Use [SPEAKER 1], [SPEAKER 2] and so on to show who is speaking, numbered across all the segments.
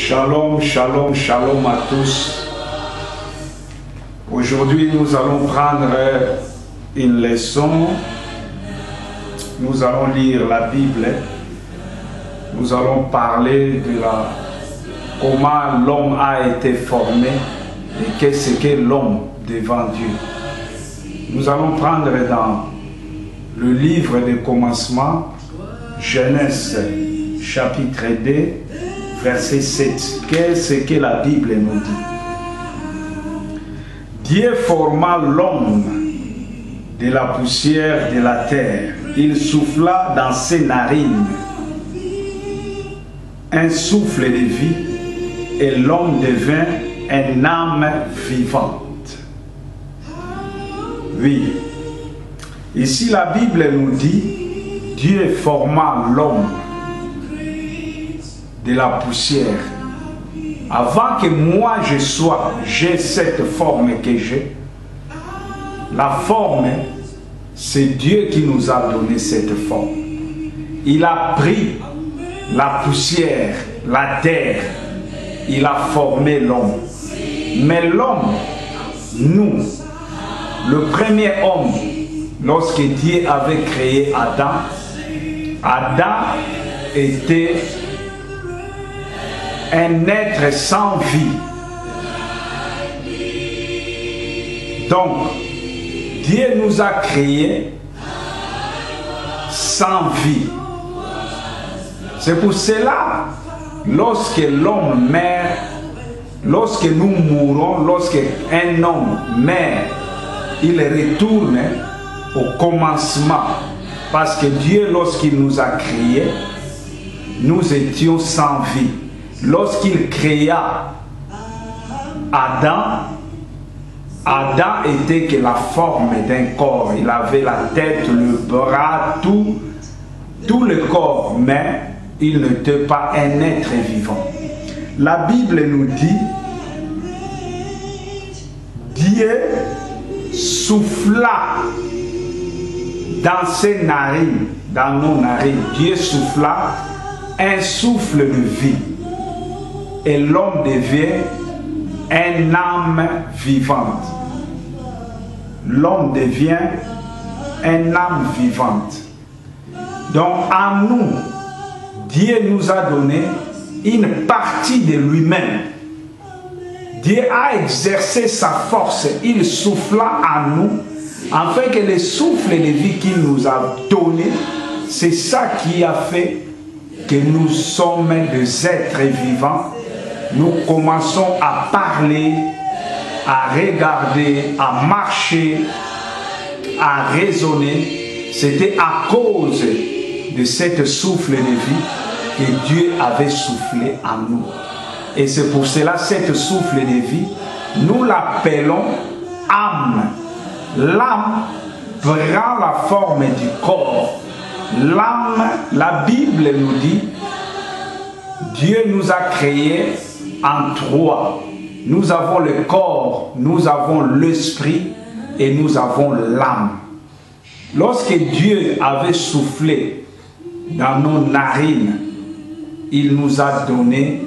[SPEAKER 1] Shalom, shalom, shalom à tous. Aujourd'hui, nous allons prendre une leçon. Nous allons lire la Bible. Nous allons parler de comment l'homme a été formé et qu'est-ce qu'est l'homme devant Dieu. Nous allons prendre dans le livre de commencement, Genèse chapitre 2, verset 7. Qu'est-ce que la Bible nous dit? Dieu forma l'homme de la poussière de la terre. Il souffla dans ses narines un souffle de vie et l'homme devint une âme vivante. Oui. Ici la Bible nous dit Dieu forma l'homme de la poussière. Avant que moi j'ai cette forme que j'ai, la forme, c'est Dieu qui nous a donné cette forme. Il a pris la poussière, la terre, il a formé l'homme. Mais l'homme, nous, le premier homme, lorsque Dieu avait créé Adam, Adam était un être sans vie. Donc, Dieu nous a créés sans vie. C'est pour cela, lorsque l'homme meurt, lorsque nous mourons, lorsque un homme meurt, il retourne au commencement. Parce que Dieu, lorsqu'il nous a créés, nous étions sans vie. Lorsqu'il créa Adam, Adam était que la forme d'un corps. Il avait la tête, le bras, tout le corps, mais il n'était pas un être vivant. La Bible nous dit, Dieu souffla dans ses narines, dans nos narines. Dieu souffla un souffle de vie. Et l'homme devient une âme vivante. L'homme devient une âme vivante. Donc en nous, Dieu nous a donné une partie de lui-même. Dieu a exercé sa force. Il souffla en nous, afin que le souffle de vie qu'il nous a donné, c'est ça qui a fait que nous sommes des êtres vivants. Nous commençons à parler, à regarder, à marcher, à raisonner. C'était à cause de cette souffle de vie que Dieu avait soufflé en nous. Et c'est pour cela, cette souffle de vie, nous l'appelons âme. L'âme prend la forme du corps. L'âme, la Bible nous dit, Dieu nous a créés en trois. Nous avons le corps, nous avons l'esprit et nous avons l'âme. Lorsque Dieu avait soufflé dans nos narines, il nous a donné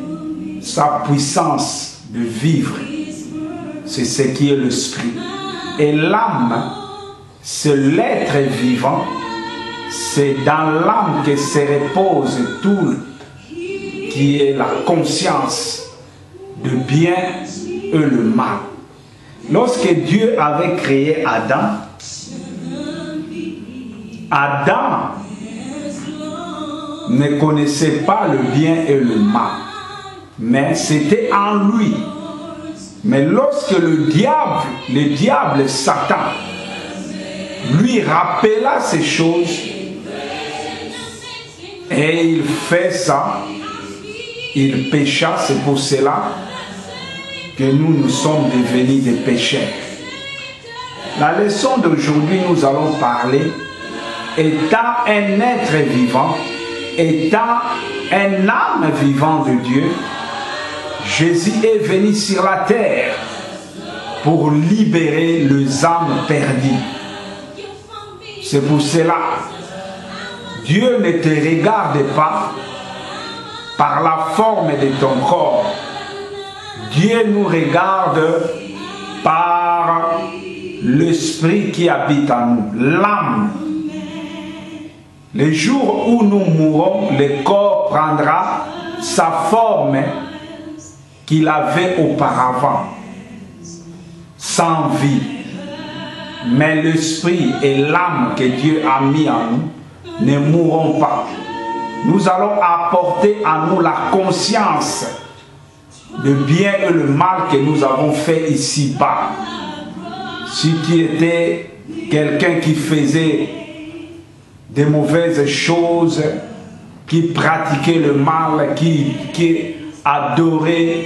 [SPEAKER 1] sa puissance de vivre. C'est ce qui est l'esprit. Et l'âme, c'est l'être vivant. C'est dans l'âme que se repose tout qui est la conscience de bien et le mal. Lorsque Dieu avait créé Adam, Adam ne connaissait pas le bien et le mal, mais c'était en lui. Mais lorsque le diable Satan, lui rappela ces choses, et il fait ça, il pécha. C'est pour cela que nous sommes devenus des pécheurs. La leçon d'aujourd'hui, nous allons parler, étant un être vivant, étant un âme vivant de Dieu, Jésus est venu sur la terre pour libérer les âmes perdues. C'est pour cela, Dieu ne te regarde pas par la forme de ton corps. Dieu nous regarde par l'esprit qui habite en nous, l'âme. Le jour où nous mourrons, le corps prendra sa forme qu'il avait auparavant, sans vie. Mais l'esprit et l'âme que Dieu a mis en nous ne mourront pas. Nous allons apporter à nous la conscience du bien et le mal que nous avons fait ici-bas. Si tu étais quelqu'un qui faisait des mauvaises choses, qui pratiquait le mal, qui adorait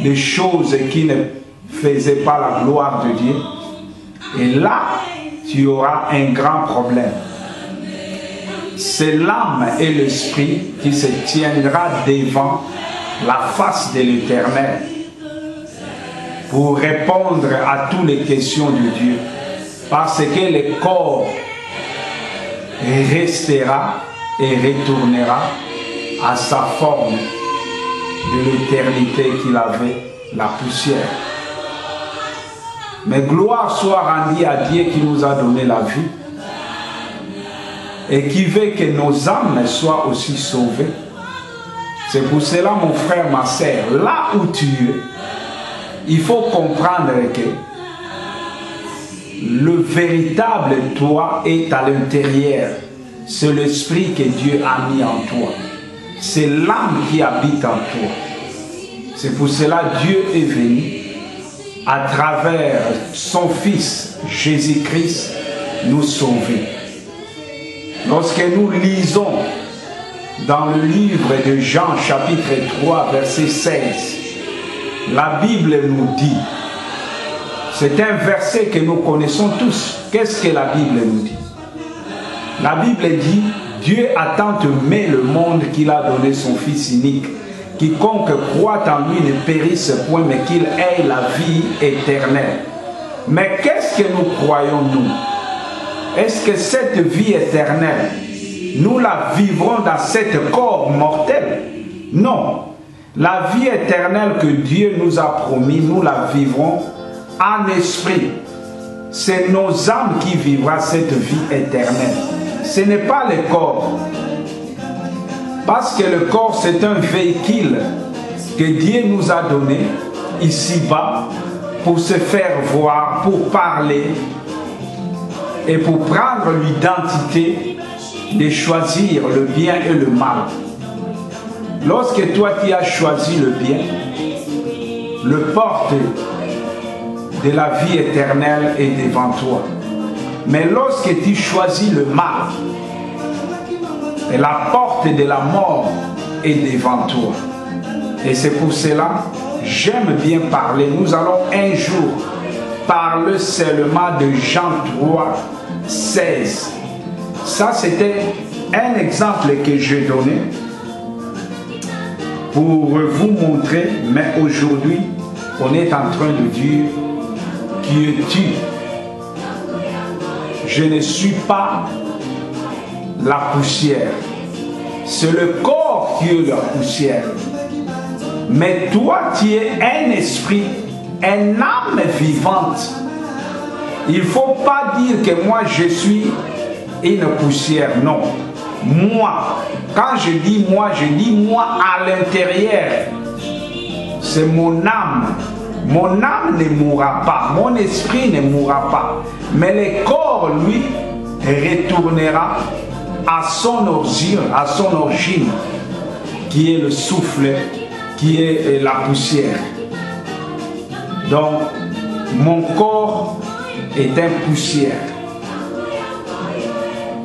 [SPEAKER 1] des choses qui ne faisaient pas la gloire de Dieu, et là, tu auras un grand problème. C'est l'âme et l'esprit qui se tiendra devant la face de l'Éternel pour répondre à toutes les questions de Dieu. Parce que le corps restera et retournera à sa forme de l'éternité qu'il avait, la poussière. Mais gloire soit rendue à Dieu qui nous a donné la vie et qui veut que nos âmes soient aussi sauvées. C'est pour cela, mon frère, ma sœur, là où tu es, il faut comprendre que le véritable toi est à l'intérieur. C'est l'esprit que Dieu a mis en toi. C'est l'âme qui habite en toi. C'est pour cela que Dieu est venu à travers son Fils Jésus-Christ nous sauver. Lorsque nous lisons dans le livre de Jean chapitre 3 verset 16, la Bible nous dit, c'est un verset que nous connaissons tous. Qu'est-ce que la Bible nous dit? La Bible dit, Dieu a tant aimé le monde qu'il a donné son Fils unique. Quiconque croit en lui ne périsse point, mais qu'il ait la vie éternelle. Mais qu'est-ce que nous croyons, nous? Est-ce que cette vie éternelle, nous la vivrons dans cet corps mortel? Non. La vie éternelle que Dieu nous a promis, nous la vivrons en esprit. C'est nos âmes qui vivront cette vie éternelle. Ce n'est pas le corps. Parce que le corps, c'est un véhicule que Dieu nous a donné ici-bas pour se faire voir, pour parler et pour prendre l'identité de choisir le bien et le mal. Lorsque toi tu as choisi le bien, le porte de la vie éternelle est devant toi. Mais lorsque tu choisis le mal, et la porte de la mort est devant toi. Et c'est pour cela, j'aime bien parler. Nous allons un jour parler seulement de Jean 3, 16. Ça, c'était un exemple que j'ai donné pour vous montrer. Mais aujourd'hui, on est en train de dire, qui es-tu? Je ne suis pas la poussière. C'est le corps qui est la poussière. Mais toi, tu es un esprit, une âme vivante. Il ne faut pas dire que moi, je suis une poussière. Non. Moi, quand je dis moi à l'intérieur. C'est mon âme. Mon âme ne mourra pas. Mon esprit ne mourra pas. Mais le corps, lui, retournera à son origine, qui est le souffle, qui est la poussière. Donc, mon corps est une poussière.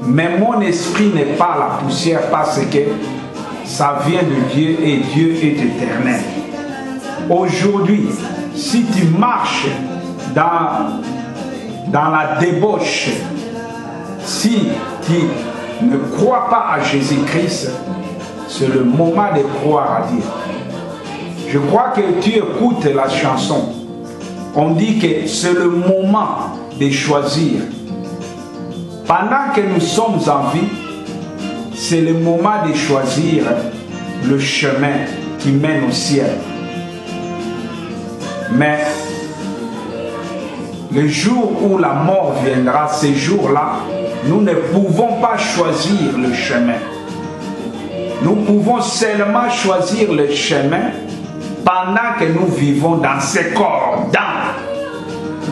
[SPEAKER 1] Mais mon esprit n'est pas la poussière parce que ça vient de Dieu et Dieu est éternel. Aujourd'hui, si tu marches dans la débauche, si tu ne crois pas à Jésus-Christ, c'est le moment de croire à Dieu. Je crois que tu écoutes la chanson. On dit que c'est le moment de choisir. Pendant que nous sommes en vie, c'est le moment de choisir le chemin qui mène au ciel. Mais le jour où la mort viendra, ces jours-là, nous ne pouvons pas choisir le chemin. Nous pouvons seulement choisir le chemin pendant que nous vivons dans ces corps,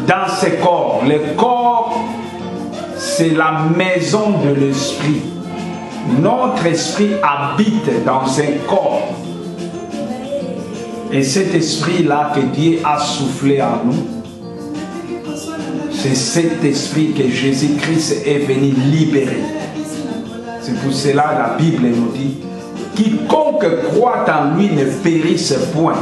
[SPEAKER 1] dans ces corps. Le corps, c'est la maison de l'esprit. Notre esprit habite dans un corps. Et cet esprit-là que Dieu a soufflé en nous, c'est cet esprit que Jésus-Christ est venu libérer. C'est pour cela que la Bible nous dit: quiconque croit en lui ne périsse point.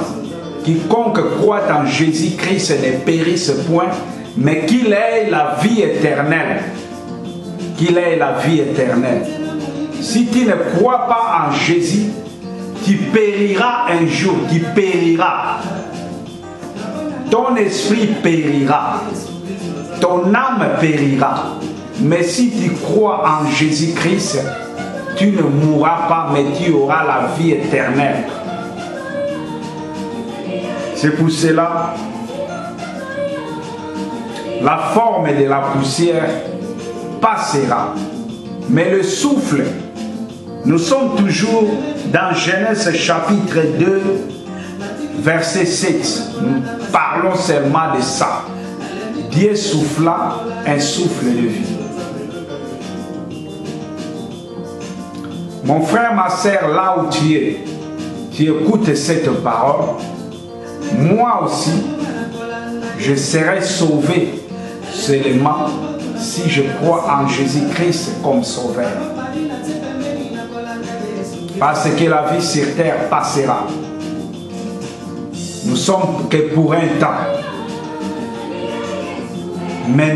[SPEAKER 1] Quiconque croit en Jésus-Christ ne périsse point, mais qu'il ait la vie éternelle. Qu'il ait la vie éternelle. Si tu ne crois pas en Jésus, tu périras un jour, tu périras. Ton esprit périra. Ton âme périra. Mais si tu crois en Jésus-Christ, tu ne mourras pas, mais tu auras la vie éternelle. C'est pour cela, la forme de la poussière passera, mais le souffle, nous sommes toujours dans Genèse chapitre 2, verset 7. Nous parlons seulement de ça. Dieu souffla un souffle de vie. Mon frère, ma soeur, là où tu es, tu écoutes cette parole. Moi aussi, je serai sauvé seulement si je crois en Jésus-Christ comme sauveur. Parce que la vie sur terre passera. Nous sommes que pour un temps. Mais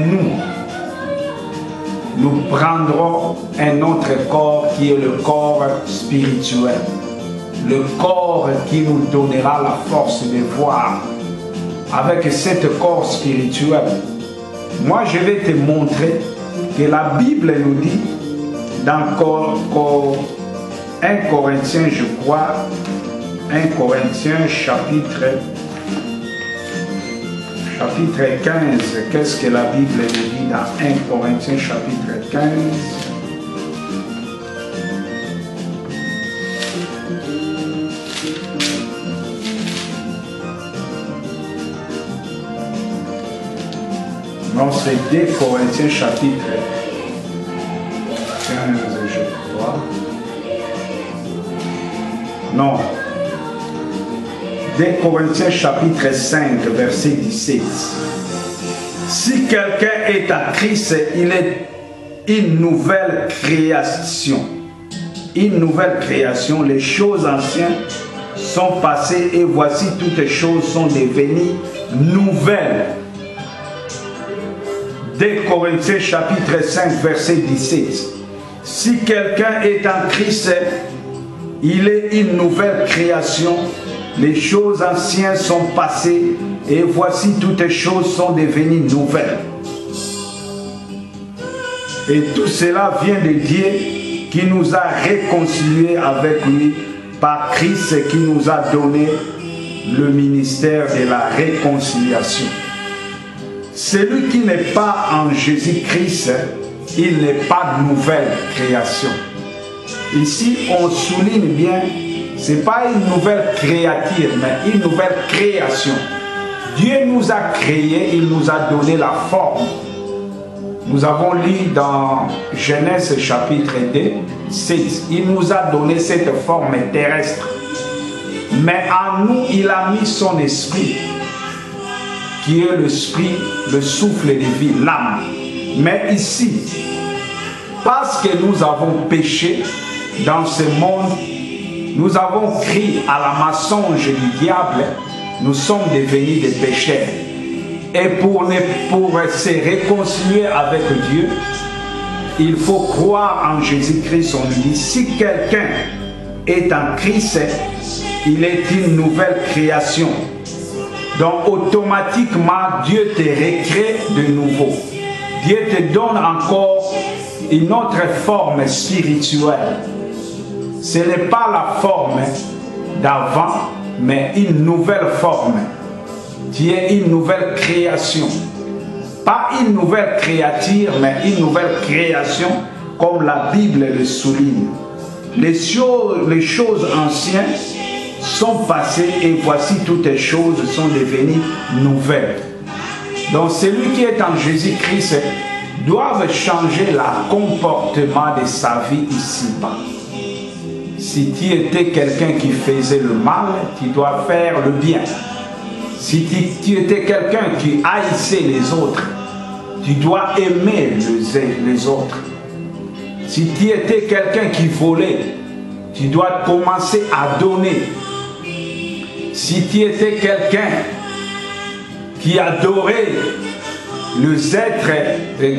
[SPEAKER 1] nous prendrons un autre corps qui est le corps spirituel. Le corps qui nous donnera la force de voir. Avec cet corps spirituel, moi je vais te montrer que la Bible nous dit dans 1 Corinthiens, je crois, 1 Corinthiens chapitre 15, qu'est-ce que la Bible nous dit dans 1 Corinthiens chapitre 15? Non, c'est 2 Corinthiens chapitre 15, je crois. Non. 2 Corinthiens chapitre 5, verset 17. Si quelqu'un est à Christ, il est une nouvelle création. Une nouvelle création. Les choses anciennes sont passées et voici toutes les choses sont devenues nouvelles. 2 Corinthiens chapitre 5, verset 17. Si quelqu'un est en Christ, il est une nouvelle création. Les choses anciennes sont passées et voici toutes les choses sont devenues nouvelles. Et tout cela vient de Dieu qui nous a réconciliés avec lui par Christ, qui nous a donné le ministère de la réconciliation. Celui qui n'est pas en Jésus-Christ, il n'est pas de nouvelle création. Ici, on souligne bien, ce n'est pas une nouvelle créature, mais une nouvelle création. Dieu nous a créés, il nous a donné la forme. Nous avons lu dans Genèse chapitre 2, 7, il nous a donné cette forme terrestre. Mais en nous, il a mis son esprit, qui est l'esprit, le souffle de vie, l'âme. Mais ici, parce que nous avons péché dans ce monde, nous avons crié à la mensonge du diable, nous sommes devenus des pécheurs. Et pour se réconcilier avec Dieu, il faut croire en Jésus-Christ. On dit, si quelqu'un est en Christ, il est une nouvelle création. Donc automatiquement, Dieu te recrée de nouveau. Dieu te donne encore une autre forme spirituelle. Ce n'est pas la forme d'avant, mais une nouvelle forme. Tu es une nouvelle création. Pas une nouvelle créature, mais une nouvelle création, comme la Bible le souligne. Les choses anciennes sont passées et voici toutes les choses sont devenues nouvelles. Donc celui qui est en Jésus-Christ doit changer le comportement de sa vie ici-bas. Si tu étais quelqu'un qui faisait le mal, tu dois faire le bien. Si tu étais quelqu'un qui haïssait les autres, tu dois aimer les autres. Si tu étais quelqu'un qui volait, tu dois commencer à donner. Si tu étais quelqu'un qui adorait les êtres,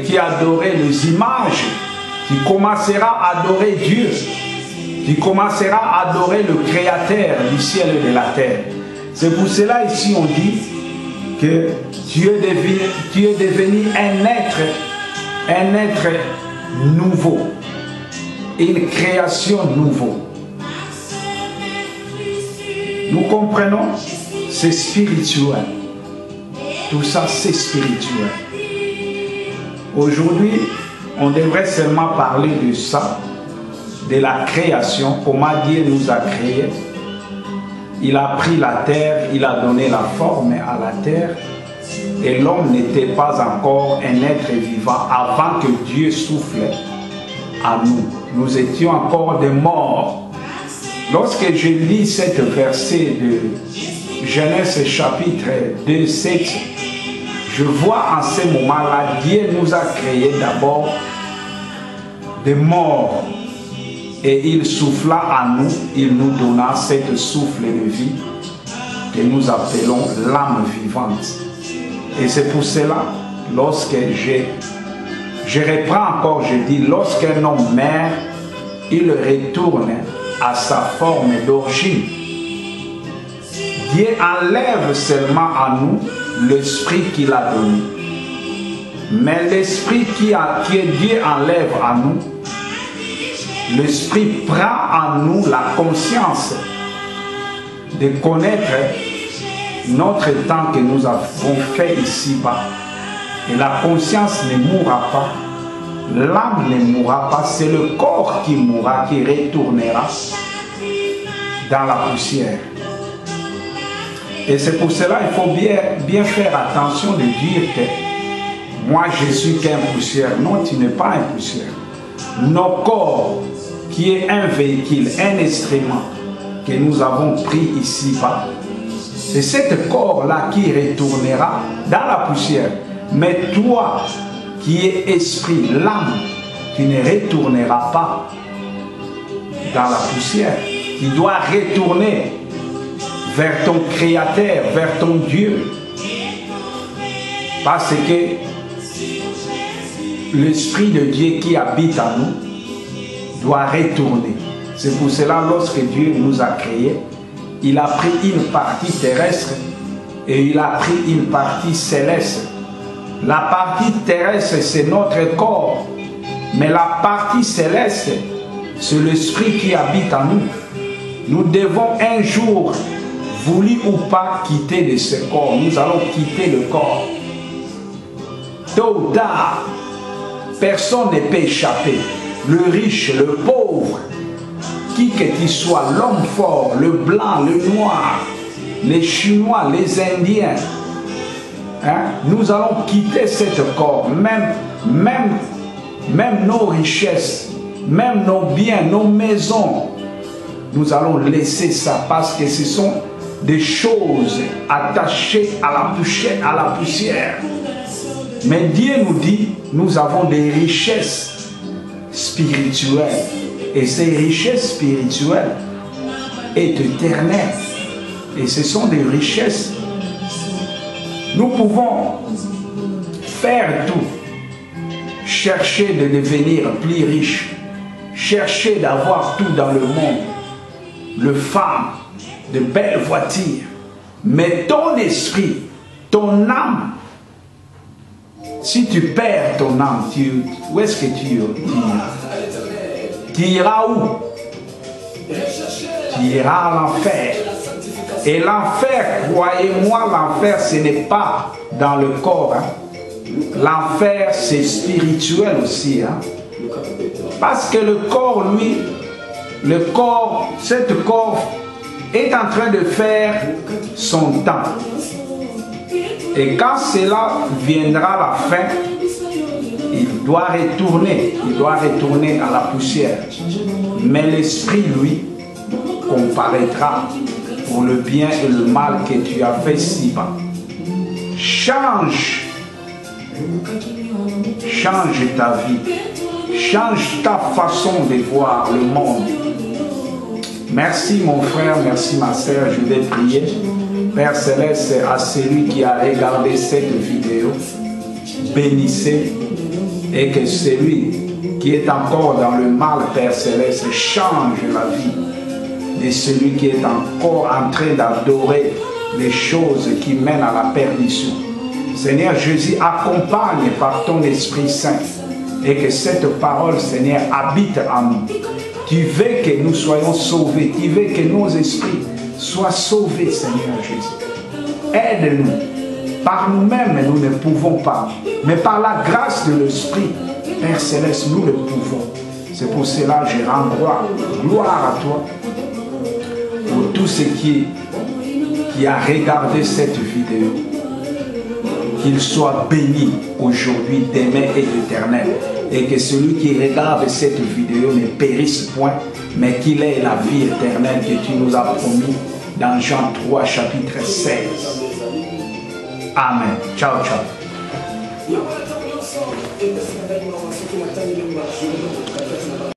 [SPEAKER 1] qui adorait les images, tu commenceras à adorer Dieu. Tu commenceras à adorer le Créateur du ciel et de la terre. C'est pour cela ici on dit que tu es devenu un être nouveau, une création nouveau. Nous comprenons, c'est spirituel. Tout ça, c'est spirituel. Aujourd'hui, on devrait seulement parler de ça, de la création, comment Dieu nous a créés. Il a pris la terre, il a donné la forme à la terre, et l'homme n'était pas encore un être vivant avant que Dieu souffle à nous. Nous étions encore des morts. Lorsque je lis cet verset de Genèse chapitre 2, 7, je vois en ce moment-là, Dieu nous a créés d'abord des morts. Et il souffla à nous, il nous donna cette souffle de vie que nous appelons l'âme vivante. Et c'est pour cela, lorsque je reprends encore, je dis, lorsqu'un homme meurt, il retourne à sa forme d'origine. Dieu enlève seulement à nous l'esprit qu'il a donné. Mais l'esprit que Dieu enlève à nous, l'esprit prend en nous la conscience de connaître notre temps que nous avons fait ici-bas. Et la conscience ne mourra pas, l'âme ne mourra pas, c'est le corps qui mourra, qui retournera dans la poussière. Et c'est pour cela qu'il faut bien faire attention de dire que moi je suis qu'un poussière. Non, tu n'es pas un poussière. Nos corps, qui est un véhicule, un instrument que nous avons pris ici-bas, c'est ce corps-là qui retournera dans la poussière. Mais toi, qui es esprit, l'âme, tu ne retourneras pas dans la poussière. Tu dois retourner vers ton Créateur, vers ton Dieu. Parce que l'Esprit de Dieu qui habite en nous doit retourner. C'est pour cela, lorsque Dieu nous a créés, il a pris une partie terrestre et il a pris une partie céleste. La partie terrestre, c'est notre corps. Mais la partie céleste, c'est l'Esprit qui habite en nous. Nous devons un jour, voulu ou pas, quitter de ce corps. Nous allons quitter le corps. Tôt ou tard, personne ne peut échapper. Le riche, le pauvre, qui que tu sois, l'homme fort, le blanc, le noir, les Chinois, les Indiens, hein, nous allons quitter ce corps. Même nos richesses, même nos biens, nos maisons, nous allons laisser ça parce que ce sont des choses attachées à la poussière. Mais Dieu nous dit, nous avons des richesses spirituelles. Et ces richesses spirituelles sont éternelles. Et ce sont des richesses. Nous pouvons faire tout. Chercher de devenir plus riche. Chercher d'avoir tout dans le monde. Le femmes, de belles voitures. Mais ton esprit, ton âme, si tu perds ton âme, où est-ce que tu iras? Tu iras où? Tu iras à l'enfer. Et l'enfer, croyez-moi, l'enfer, ce n'est pas dans le corps. Hein. L'enfer, c'est spirituel aussi. Hein. Parce que le corps, lui, cet corps est en train de faire son temps. Et quand cela viendra à la fin, il doit retourner à la poussière. Mais l'esprit, lui, comparaîtra pour le bien et le mal que tu as fait si-bas. Change ta vie. Change ta façon de voir le monde. Merci mon frère, merci ma sœur, je vais prier. Père Céleste, à celui qui a regardé cette vidéo, bénissez et que celui qui est encore dans le mal, Père Céleste, change la vie de celui qui est encore en train d'adorer les choses qui mènent à la perdition. Seigneur Jésus, accompagne par ton Esprit Saint et que cette parole, Seigneur, habite en nous. Tu veux que nous soyons sauvés, tu veux que nos esprits soient sauvés, Seigneur Jésus. Aide-nous. Par nous-mêmes, nous ne pouvons pas. Mais par la grâce de l'Esprit, Père Céleste, nous le pouvons. C'est pour cela que je rends gloire à toi pour tout ce qui a regardé cette vidéo. Qu'il soit béni aujourd'hui, demain et éternel. Et que celui qui regarde cette vidéo ne périsse point, mais qu'il ait la vie éternelle que tu nous as promis dans Jean 3, chapitre 16. Amen. Ciao, ciao.